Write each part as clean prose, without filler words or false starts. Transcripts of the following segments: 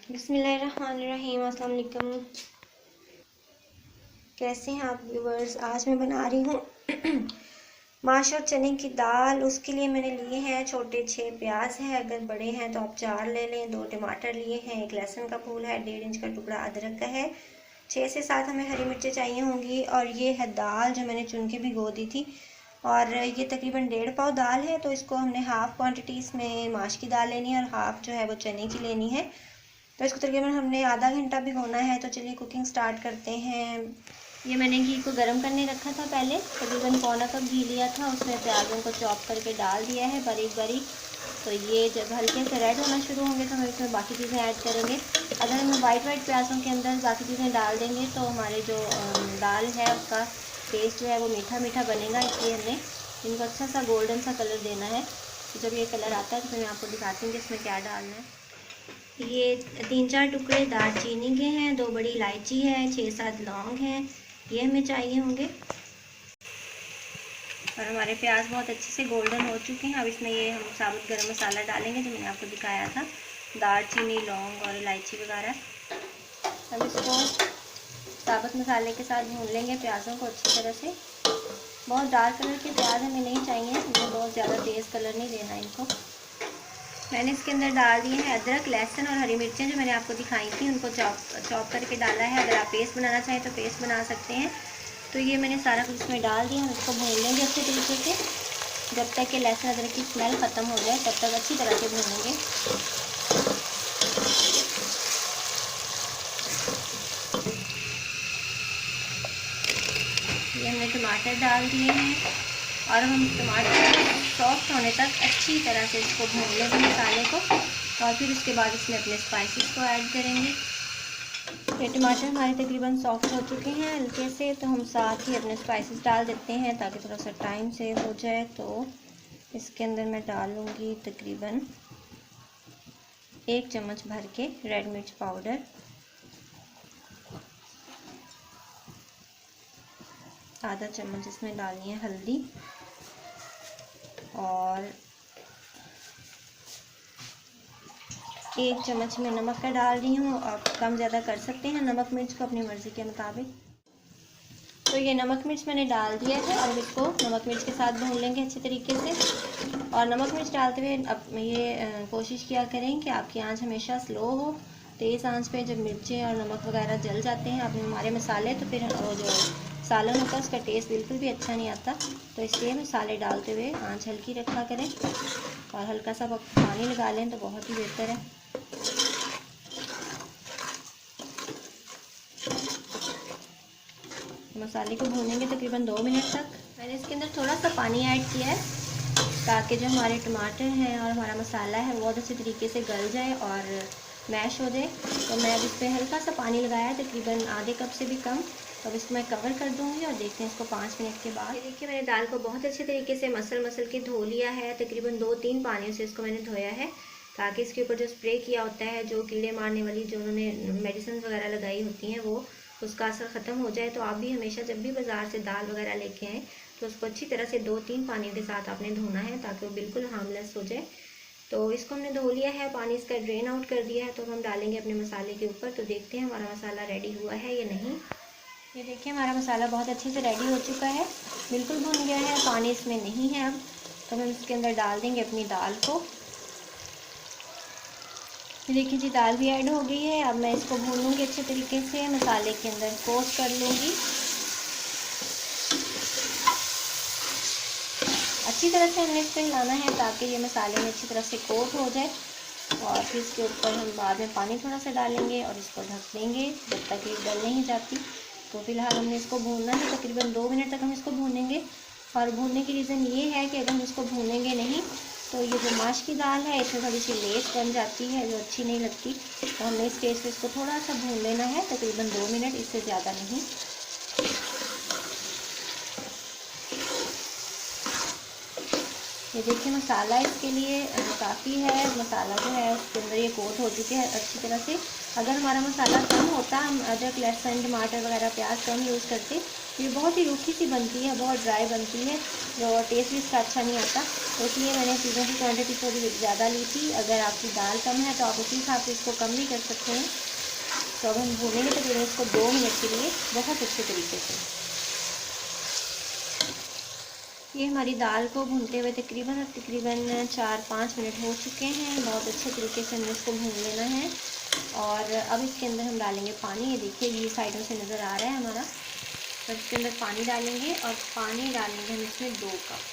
बिस्मिल्लाहिर्रहमानिर्रहीम। अस्सलाम वालेकुम। कैसे हैं आप व्यूवर्स? आज मैं बना रही हूँ माश और चने की दाल। उसके लिए मैंने लिए हैं छोटे 6 प्याज हैं, अगर बड़े हैं तो आप 4 ले लें। 2 टमाटर लिए हैं, 1 लहसुन का फूल है, 1.5 इंच का टुकड़ा अदरक का है, 6 से 7 हमें हरी मिर्चें चाहिए होंगी। और ये है दाल जो मैंने चुन के भिगो दी थी, और ये तकरीबन 1.5 पाव दाल है। तो इसको हमने हाफ़ क्वांटिटी इसमें माश की दाल लेनी है और हाफ़ जो है वो चने की लेनी है। तो इसको तकरीबन हमने आधा घंटा भिगोना है। तो चलिए कुकिंग स्टार्ट करते हैं। ये मैंने घी को गर्म करने रखा था पहले, तकरीबन पौना कप घी लिया था, उसमें प्याज़ों को चॉप करके डाल दिया है बारीक बारीक। तो ये जब हल्के से रेड होना शुरू होंगे तो हम इसमें बाकी चीज़ें ऐड करेंगे। अगर हम वाइट प्याज़ों के अंदर बाकी चीज़ें डाल देंगे तो हमारे जो दाल है उसका टेस्ट जो है वो मीठा मीठा बनेगा, इसलिए हमने इनको अच्छा सा गोल्डन सा कलर देना है। तो जब ये कलर आता है तो मैं आपको दिखाती हूँ कि इसमें क्या डालना है। ये 3-4 टुकड़े दालचीनी के हैं, 2 बड़ी इलायची है, 6-7 लौंग हैं, ये हमें चाहिए होंगे। और हमारे प्याज बहुत अच्छे से गोल्डन हो चुके हैं। अब इसमें ये हम साबुत गरम मसाला डालेंगे जो मैंने आपको दिखाया था, दालचीनी, लौंग और इलायची वगैरह। अब इसको साबुत मसाले के साथ भून लेंगे प्याज़ों को अच्छी तरह से। बहुत डार्क कलर के प्याज हमें नहीं चाहिए, हमें बहुत ज़्यादा तेज़ कलर नहीं देना इनको। मैंने इसके अंदर डाल दिए हैं अदरक, लहसुन और हरी मिर्चें जो मैंने आपको दिखाई थी, उनको चॉप करके डाला है। अगर आप पेस्ट बनाना चाहें तो पेस्ट बना सकते हैं। तो ये मैंने सारा कुछ इसमें डाल दिया। हम इसको भून लेंगे अच्छे तरीके से जब तक कि लहसुन अदरक की स्मेल ख़त्म हो जाए, तब तक अच्छी तरह से भूनेंगे। ये हमने टमाटर डाल दिए हैं और हम टमाटर सॉफ्ट होने तक अच्छी तरह से इसको भून लेंगे मसाले को, और फिर उसके बाद इसमें अपने स्पाइसेस को ऐड करेंगे। ये टमाटर हमारे तकरीबन सॉफ्ट हो चुके हैं हल्के से, तो हम साथ ही अपने स्पाइसेस डाल देते हैं ताकि थोड़ा सा टाइम सेव हो जाए। तो इसके अंदर मैं डालूँगी तकरीबन 1 चम्मच भर के रेड मिर्च पाउडर, आधा चम्मच इसमें डालनी है हल्दी, और 1 चम्मच में नमक का डाल रही हूँ। आप कम ज़्यादा कर सकते हैं नमक मिर्च को अपनी मर्ज़ी के मुताबिक। तो ये नमक मिर्च मैंने डाल दिया है और इसको नमक मिर्च के साथ भून लेंगे अच्छे तरीके से। और नमक मिर्च डालते हुए अब ये कोशिश किया करें कि आपकी आंच हमेशा स्लो हो। तेज़ आंच पे जब मिर्चें और नमक वगैरह जल जाते हैं अपने हमारे मसाले, तो फिर वो जो सालन होता है उसका टेस्ट बिल्कुल भी अच्छा नहीं आता। तो इसलिए मसाले डालते हुए आंच हल्की रखा करें और हल्का सा पानी लगा लें तो बहुत ही बेहतर है। मसाले को भूनेंगे तकरीबन 2 मिनट तक। मैंने इसके अंदर थोड़ा सा पानी ऐड किया है ताकि जो हमारे टमाटर हैं और हमारा मसाला है बहुत अच्छे तरीके से गल जाए और मैश हो जाए। तो मैं अब इस पर हल्का सा पानी लगाया है, तकरीबन आधे कप से भी कम। तो अब इसको मैं कवर कर दूँगी और देखते हैं इसको 5 मिनट के बाद। ये देखिए मैंने दाल को बहुत अच्छे तरीके से मसल के धो लिया है। तकरीबन 2-3 पानियों से इसको मैंने धोया है ताकि इसके ऊपर जो स्प्रे किया होता है, जो कीड़े मारने वाली जो उन्होंने मेडिसिन वगैरह लगाई होती हैं, वो उसका असर ख़त्म हो जाए। तो आप भी हमेशा जब भी बाज़ार से दाल वगैरह लेके आएँ तो उसको अच्छी तरह से 2-3 पानियों के साथ आपने धोना है ताकि वो बिल्कुल हार्मलेस हो जाए। तो इसको हमने धो लिया है, पानी इसका ड्रेन आउट कर दिया है। तो हम डालेंगे अपने मसाले के ऊपर। तो देखते हैं हमारा मसाला रेडी हुआ है या नहीं। ये देखिए हमारा मसाला बहुत अच्छे से रेडी हो चुका है, बिल्कुल भुन गया है, पानी इसमें नहीं है अब। तो हम इसके अंदर डाल देंगे अपनी दाल को। ये देखिए जी दाल भी ऐड हो गई है। अब मैं इसको भूनूंगी अच्छे तरीके से, मसाले के अंदर कोट कर लूँगी अच्छी तरह से। हमने इसको हिलाना है ताकि ये मसाले में अच्छी तरह से कोट हो जाए, और फिर इसके ऊपर हम बाद में पानी थोड़ा सा डालेंगे और इसको ढक देंगे जब तक ये गल नहीं जाती। तो फिलहाल हमने इसको भूनना है, तकरीबन 2 मिनट तक हम इसको भूनेंगे। और भूनने की रीज़न ये है कि अगर हम इसको भूनेंगे नहीं तो ये जो माश की दाल है इसमें थोड़ी सी लेस बन जाती है जो अच्छी नहीं लगती। तो हमने इस केस में इसको थोड़ा सा भून लेना है, तकरीबन 2 मिनट, इससे ज़्यादा नहीं। ये देखिए मसाला इसके लिए काफ़ी है, मसाला जो है उसके अंदर ये कोट हो चुके हैं अच्छी तरह से। अगर हमारा मसाला कम होता, हम अदरक लहसुन टमाटर वगैरह प्याज कम यूज़ करते, तो ये बहुत ही रूखी सी बनती है, बहुत ड्राई बनती है, जो टेस्ट भी इसका अच्छा नहीं आता। तो इसलिए मैंने चीज़ों की क्वान्टिटी थोड़ी ज़्यादा ली थी। अगर आपकी दाल कम है तो आप उसी हिसाब से इसको कम भी कर सकते हैं। तो अब हम भूनेंगे तकरीबन इसको 2 मिनट के लिए बहुत अच्छे तरीके से। ये हमारी दाल को भूनते हुए तकरीबन 4-5 मिनट हो चुके हैं। बहुत अच्छे तरीके से हमें इसको भून लेना है। और अब इसके अंदर हम डालेंगे पानी। ये देखिए ये साइडों से नज़र आ रहा है हमारा। तो इसके अंदर पानी डालेंगे और पानी डालेंगे हम इसमें 2 कप।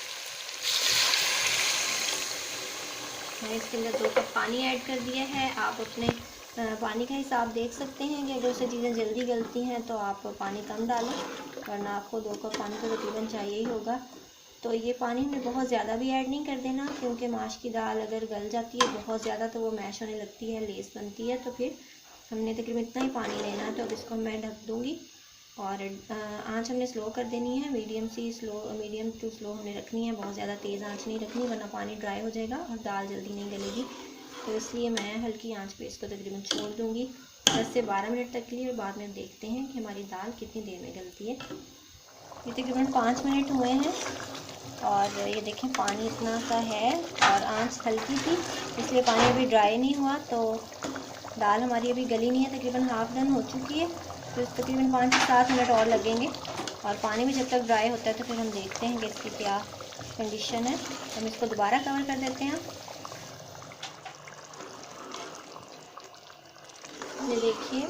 मैंने इसके अंदर 2 कप पानी ऐड कर दिया है। आप अपने पानी का हिसाब देख सकते हैं कि अगर से चीज़ें जल्दी गलती हैं तो आप पानी कम डालें, वरना आपको 2 कप पानी तो तकरीबन चाहिए ही होगा। तो ये पानी हमें बहुत ज़्यादा भी ऐड नहीं कर देना, क्योंकि माश की दाल अगर गल जाती है बहुत ज़्यादा तो वो मैश होने लगती है, लेस बनती है। तो फिर हमने तकरीबन इतना ही पानी लेना है। तो अब इसको मैं ढक दूँगी और आंच हमने स्लो कर देनी है, मीडियम टू स्लो हमने रखनी है। बहुत ज़्यादा तेज़ आंच नहीं रखनी, वरना पानी ड्राई हो जाएगा और दाल जल्दी नहीं गलेगी। तो इसलिए मैं हल्की आंच पे इसको तकरीबन छोड़ दूँगी 10 से 12 मिनट तक के लिए। और बाद में देखते हैं कि हमारी दाल कितनी देर में गलती है। ये तकरीबन 5 मिनट हुए हैं और ये देखें पानी इतना सा है और आंच हल्की थी, इसलिए पानी अभी ड्राई नहीं हुआ। तो दाल हमारी अभी गली नहीं है, तकरीबन हाफ डन हो चुकी है। तो तकरीबन 5 से 7 मिनट और लगेंगे। और पानी भी जब तक ड्राई होता है तो फिर हम देखते हैं कि इसकी क्या कंडीशन है। हम इसको दोबारा कवर कर देते हैं। ये देखिए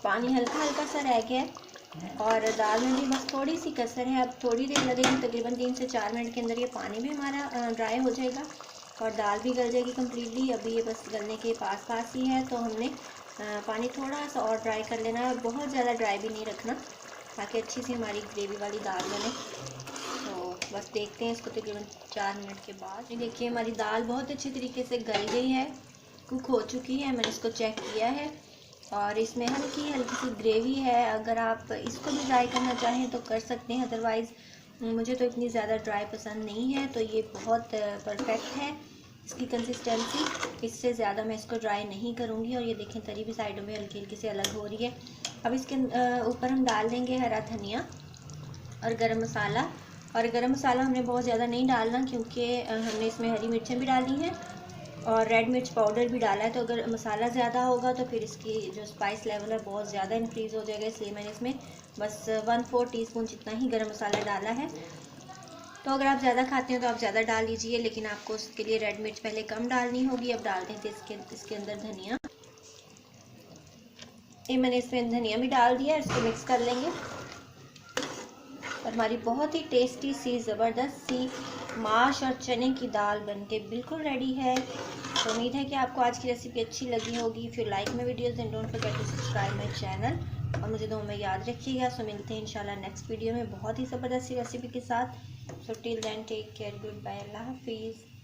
पानी हल्का हल्का सा रह गया है और दाल में भी बस थोड़ी सी कसर है। अब थोड़ी देर लगेगी, तकरीबन 3 से 4 मिनट के अंदर ये पानी भी हमारा ड्राई हो जाएगा और दाल भी गल जाएगी कम्प्लीटली। अभी ये बस गलने के पास ही है। तो हमने पानी थोड़ा सा और ड्राई कर लेना है और बहुत ज़्यादा ड्राई भी नहीं रखना, ताकि अच्छी सी हमारी ग्रेवी वाली दाल बने। तो बस देखते हैं इसको तकरीबन 4 मिनट के बाद। ये देखिए हमारी दाल बहुत अच्छी तरीके से गल गई है, कुक हो चुकी है। मैंने इसको चेक किया है और इसमें हल्की हल्की सी ग्रेवी है। अगर आप इसको भी ड्राई करना चाहें तो कर सकते हैं, अदरवाइज़ मुझे तो इतनी ज़्यादा ड्राई पसंद नहीं है। तो ये बहुत परफेक्ट है इसकी कंसिस्टेंसी। इससे ज़्यादा मैं इसको ड्राई नहीं करूँगी। और ये देखें तरी भी साइडों में हल्की हल्की से अलग हो रही है। अब इसके ऊपर हम डाल देंगे हरा धनिया और गरम मसाला। और गरम मसाला हमने बहुत ज़्यादा नहीं डालना, क्योंकि हमने इसमें हरी मिर्चें भी डाली हैं और रेड मिर्च पाउडर भी डाला है। तो अगर मसाला ज़्यादा होगा तो फिर इसकी जो स्पाइस लेवल है बहुत ज़्यादा इंक्रीज़ हो जाएगा। इसलिए मैंने इसमें बस 1/4 टीस्पून जितना ही गरम मसाला डाला है। तो अगर आप ज़्यादा खाते हैं तो आप ज़्यादा डाल लीजिए, लेकिन आपको उसके लिए रेड मिर्च पहले कम डालनी होगी। अब डाल देते इसके अंदर धनिया। ये मैंने इसमें धनिया भी डाल दिया, इसको मिक्स कर लेंगे। और हमारी बहुत ही टेस्टी सी ज़बरदस्त सी माश और चने की दाल बनके बिल्कुल रेडी है। तो उम्मीद है कि आपको आज की रेसिपी अच्छी लगी होगी। फिर like my videos and don't forget to subscribe my channel. और मुझे दुआ में याद रखिएगा। सो मिलते हैं इंशाल्लाह नेक्स्ट वीडियो में बहुत ही ज़बरदस्त सी रेसिपी के साथ। So till then take care, goodbye, अल्लाह हाफिज़।